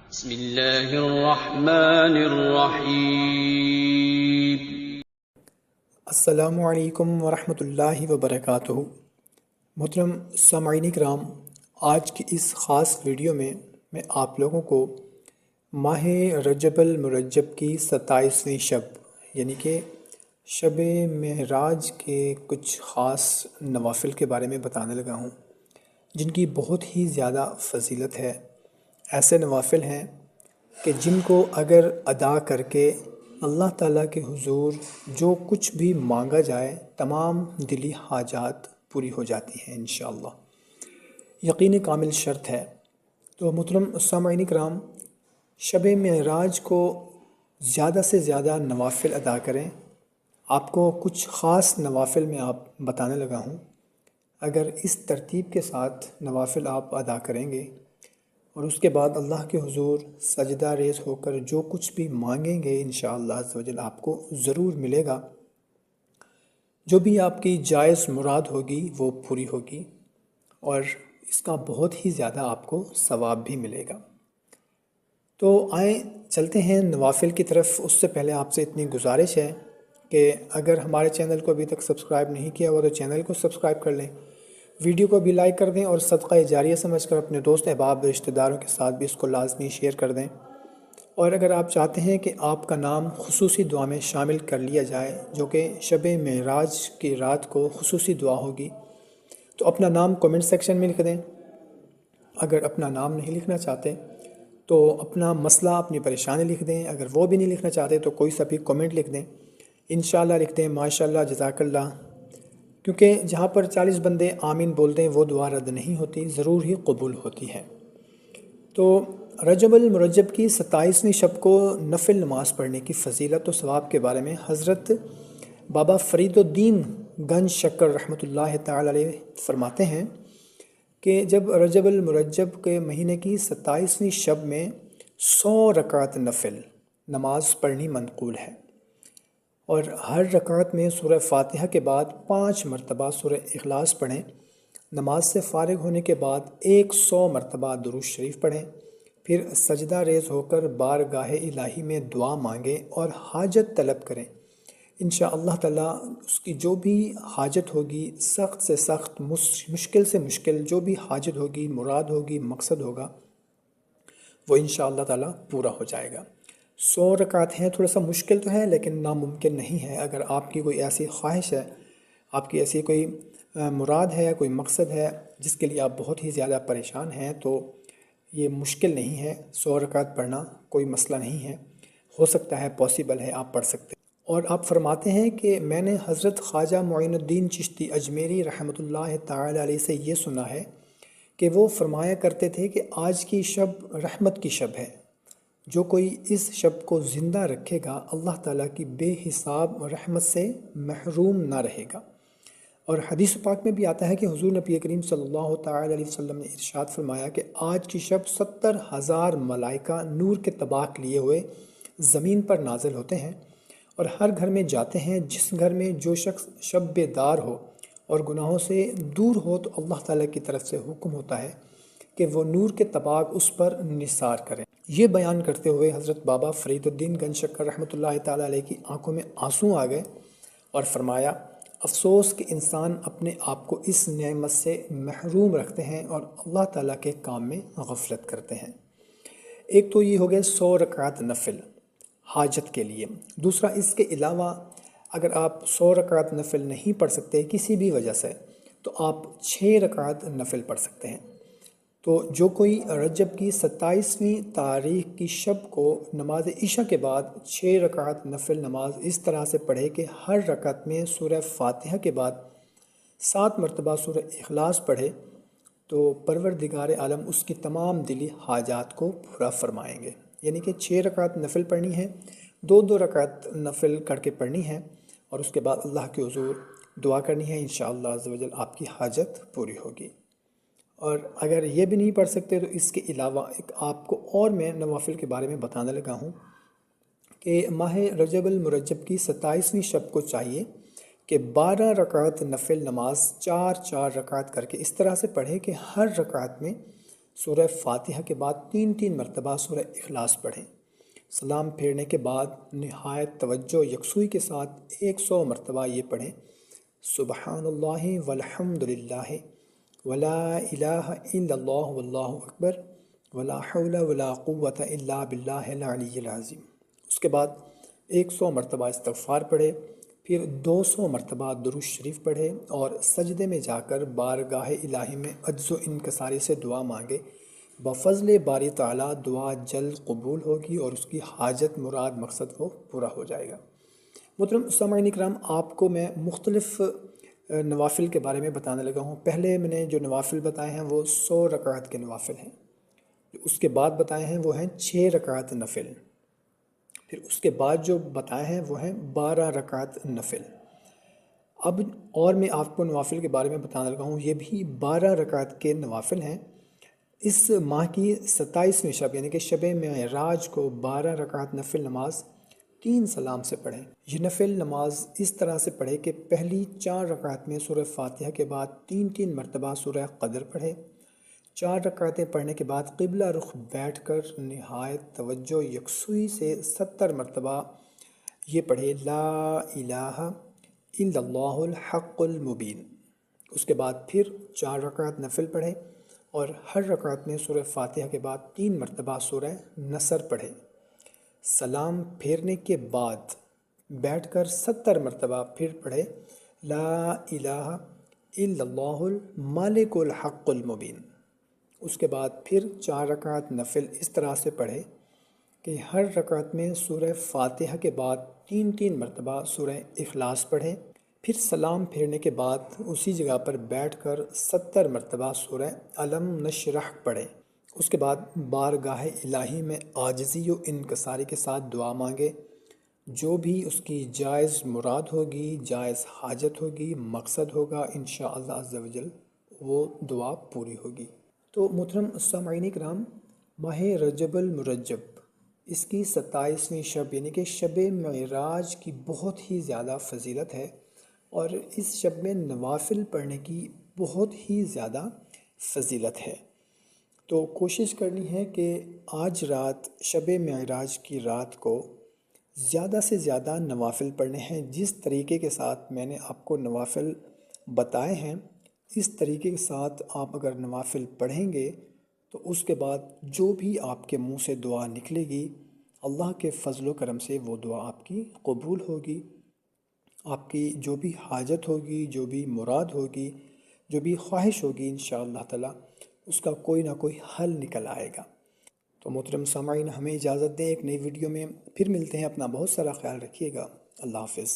بسم اللہ الرحمن الرحیم۔ السلام علیکم ورحمۃ اللہ وبرکاتہ۔ محترم سامعین کرام، آج کی اس خاص ویڈیو میں آپ لوگوں کو ماہ رجب المرجب کی 27ویں شب یعنی کہ شب معراج کے کچھ خاص نوافل کے بارے میں بتانے لگا ہوں، جن کی بہت ہی زیادہ فضیلت ہے۔ ایسے نوافل ہیں کہ جن کو اگر ادا کر کے اللہ تعالیٰ کے حضور جو کچھ بھی مانگا جائے تمام دلی حاجات پوری ہو جاتی ہیں انشاءاللہ۔ یقین کامل شرط ہے۔ تو محترم سامعین کرام، شب معراج کو زیادہ سے زیادہ نوافل ادا کریں۔ آپ کو کچھ خاص نوافل میں آپ بتانے لگا ہوں۔ اگر اس ترتیب کے ساتھ نوافل آپ ادا کریں گے اور اس کے بعد اللہ کے حضور سجدہ ریز ہو کر جو کچھ بھی مانگیں گے انشاءاللہ عز و جل آپ کو ضرور ملے گا۔ جو بھی آپ کی جائز مراد ہوگی وہ پوری ہوگی اور اس کا بہت ہی زیادہ آپ کو ثواب بھی ملے گا۔ تو آئیں چلتے ہیں نوافل کی طرف۔ اس سے پہلے آپ سے اتنی گزارش ہے کہ اگر ہمارے چینل کو ابھی تک سبسکرائب نہیں کیا ہوا تو چینل کو سبسکرائب کر لیں، ویڈیو کو بھی لائک کر دیں اور صدقہ جاریہ سمجھ کر اپنے دوست احباب رشتہ داروں کے ساتھ بھی اس کو لازمی شیئر کر دیں۔ اور اگر آپ چاہتے ہیں کہ آپ کا نام خصوصی دعا میں شامل کر لیا جائے، جو کہ شب معراج کی رات کو خصوصی دعا ہوگی، تو اپنا نام کومنٹ سیکشن میں لکھ دیں۔ اگر اپنا نام نہیں لکھنا چاہتے تو اپنا مسئلہ اپنی پریشانی لکھ دیں۔ اگر وہ بھی نہیں لکھنا چاہتے تو کوئی سا بھی کومنٹ لکھ دیں، انشاءاللہ لکھ دیں، ماشاءاللہ، جزاک اللہ، کیونکہ جہاں پر 40 بندے آمین بولتے ہیں وہ دعا رد نہیں ہوتی، ضرور ہی قبول ہوتی ہے۔ تو رجب المرجب کی 27ویں شب کو نفل نماز پڑھنے کی فضیلت و ثواب کے بارے میں حضرت بابا فرید الدین گنج شکر رحمۃ اللہ تعالی علیہ فرماتے ہیں کہ جب رجب المرجب کے مہینے کی 27ویں شب میں 100 رکعت نفل نماز پڑھنی منقول ہے، اور ہر رکعت میں سورہ فاتحہ کے بعد 5 مرتبہ سورہ اخلاص پڑھیں۔ نماز سے فارغ ہونے کے بعد 100 مرتبہ درود شریف پڑھیں، پھر سجدہ ریز ہو کر بارگاہ الہی میں دعا مانگیں اور حاجت طلب کریں۔ انشاءاللہ تعالیٰ اس کی جو بھی حاجت ہوگی، سخت سے سخت، مشکل سے مشکل جو بھی حاجت ہوگی، مراد ہوگی، مقصد ہوگا، وہ انشاءاللہ تعالیٰ پورا ہو جائے گا۔ 100 رکعت ہیں، تھوڑا سا مشکل تو ہے لیکن ناممکن نہیں ہے۔ اگر آپ کی کوئی ایسی خواہش ہے، آپ کی ایسی کوئی مراد ہے، کوئی مقصد ہے جس کے لیے آپ بہت ہی زیادہ پریشان ہیں، تو یہ مشکل نہیں ہے۔ 100 رکعت پڑھنا کوئی مسئلہ نہیں ہے، ہو سکتا ہے، پاسبل ہے، آپ پڑھ سکتے ہیں۔ اور آپ فرماتے ہیں کہ میں نے حضرت خواجہ معین الدین چشتی اجمیری رحمۃ اللہ تعالی علیہ سے یہ سنا ہے کہ وہ فرمایا کرتے تھے کہ آج کی شب رحمت کی شب ہے، جو کوئی اس شب کو زندہ رکھے گا اللہ تعالیٰ کی بے حساب رحمت سے محروم نہ رہے گا۔ اور حدیث پاک میں بھی آتا ہے کہ حضور نبی کریم صلی اللہ تعالی علیہ وسلم نے ارشاد فرمایا کہ آج کی شب 70,000 ملائکہ نور کے طباق لیے ہوئے زمین پر نازل ہوتے ہیں اور ہر گھر میں جاتے ہیں۔ جس گھر میں جو شخص شب بیدار ہو اور گناہوں سے دور ہو تو اللہ تعالیٰ کی طرف سے حکم ہوتا ہے کہ وہ نور کے طباق اس پر نثار کریں۔ یہ بیان کرتے ہوئے حضرت بابا فرید الدین گنج شکر رحمۃ اللہ تعالی علیہ کی آنکھوں میں آنسو آ گئے اور فرمایا، افسوس کہ انسان اپنے آپ کو اس نعمت سے محروم رکھتے ہیں اور اللہ تعالیٰ کے کام میں غفلت کرتے ہیں۔ ایک تو یہ ہو گیا 100 رکعت نفل حاجت کے لیے۔ دوسرا، اس کے علاوہ اگر آپ 100 رکعت نفل نہیں پڑھ سکتے کسی بھی وجہ سے تو آپ 6 رکعت نفل پڑھ سکتے ہیں۔ تو جو کوئی رجب کی 27ویں تاریخ کی شب کو نماز عشاء کے بعد 6 رکعت نفل نماز اس طرح سے پڑھے کہ ہر رکعت میں سورہ فاتحہ کے بعد 7 مرتبہ سورہ اخلاص پڑھے تو پروردگار عالم اس کی تمام دلی حاجات کو پورا فرمائیں گے۔ یعنی کہ 6 رکعت نفل پڑھنی ہے، 2 رکعت نفل کر کے پڑھنی ہے اور اس کے بعد اللہ کے حضور دعا کرنی ہے، انشاءاللہ عز و جل آپ کی حاجت پوری ہوگی۔ اور اگر یہ بھی نہیں پڑھ سکتے تو اس کے علاوہ ایک آپ کو اور میں نوافل کے بارے میں بتانے لگا ہوں کہ ماہ رجب المرجب کی 27ویں شب کو چاہیے کہ 12 رکعت نفل نماز 4 4 رکعت کر کے اس طرح سے پڑھے کہ ہر رکعت میں سورہ فاتحہ کے بعد 3 مرتبہ سورہ اخلاص پڑھیں۔ سلام پھیرنے کے بعد نہایت توجہ یکسوئی کے ساتھ 100 مرتبہ یہ پڑھیں، سبحان اللہ والحمد للہ ولا الہ الا اللہ واللہ اکبر ولا حول ولا قوة الا باللہ العلی العظیم۔ اس کے بعد 100 مرتبہ استغفار پڑھے، پھر 200 مرتبہ درود شریف پڑھے اور سجدے میں جا کر بارگاہ الہی میں عجز و انکساری سے دعا مانگے۔ بفضل باری تعالیٰ دعا جلد قبول ہوگی اور اس کی حاجت مراد مقصد وہ پورا ہو جائے گا۔ محترم سامعین اکرام، آپ کو میں مختلف نوافل کے بارے میں بتانے لگا ہوں۔ پہلے میں نے جو نوافل بتائے ہیں وہ 100 رکعت کے نوافل ہیں، اس کے بعد بتائے ہیں وہ ہیں 6 رکعت نفل، پھر اس کے بعد جو بتائے ہیں وہ ہیں 12 رکعت نفل۔ اب اور میں آپ کو نوافل کے بارے میں بتانے لگا ہوں، یہ بھی 12 رکعت کے نوافل ہیں۔ اس ماہ کی 27ویں شب یعنی کہ شب معراج کو 12 رکعت نفل نماز 3 سلام سے پڑھیں۔ یہ نفل نماز اس طرح سے پڑھیں کہ پہلی 4 رکعت میں سورہ فاتحہ کے بعد 3 مرتبہ سورہ قدر پڑھیں۔ 4 رکعتیں پڑھنے کے بعد قبلہ رخ بیٹھ کر نہایت توجہ یکسوئی سے 70 مرتبہ یہ پڑھے، لا الہ الا اللہ الحق المبین۔ اس کے بعد پھر 4 رکعت نفل پڑھیں اور ہر رکعت میں سورہ فاتحہ کے بعد 3 مرتبہ سورہ نصر پڑھیں۔ سلام پھیرنے کے بعد بیٹھ کر 70 مرتبہ پھر پڑھے، لا الہ الا اللہ المالک الحق المبین۔ اس کے بعد پھر 4 رکعت نفل اس طرح سے پڑھے کہ ہر رکعت میں سورہ فاتحہ کے بعد 3 مرتبہ سورہ اخلاص پڑھیں، پھر سلام پھیرنے کے بعد اسی جگہ پر بیٹھ کر 70 مرتبہ سورہ علم نشرح پڑھیں۔ اس کے بعد بارگاہ الہی میں عاجزی و انکساری کے ساتھ دعا مانگے، جو بھی اس کی جائز مراد ہوگی، جائز حاجت ہوگی، مقصد ہوگا، انشاءاللہ عز و جل وہ دعا پوری ہوگی۔ تو محترم سامعین کرام، ماہ رجب المرجب اس کی 27ویں شب یعنی کہ شب معراج کی بہت ہی زیادہ فضیلت ہے، اور اس شب میں نوافل پڑھنے کی بہت ہی زیادہ فضیلت ہے۔ تو کوشش کرنی ہے کہ آج رات شب معراج کی رات کو زیادہ سے زیادہ نوافل پڑھنے ہیں۔ جس طریقے کے ساتھ میں نے آپ کو نوافل بتائے ہیں، اس طریقے کے ساتھ آپ اگر نوافل پڑھیں گے تو اس کے بعد جو بھی آپ کے منہ سے دعا نکلے گی، اللہ کے فضل و کرم سے وہ دعا آپ کی قبول ہوگی۔ آپ کی جو بھی حاجت ہوگی، جو بھی مراد ہوگی، جو بھی خواہش ہوگی، انشاءاللہ تعالی اس کا کوئی نہ کوئی حل نکل آئے گا۔ تو محترم سامعین، ہمیں اجازت دیں، ایک نئی ویڈیو میں پھر ملتے ہیں۔ اپنا بہت سارا خیال رکھیے گا۔ اللہ حافظ۔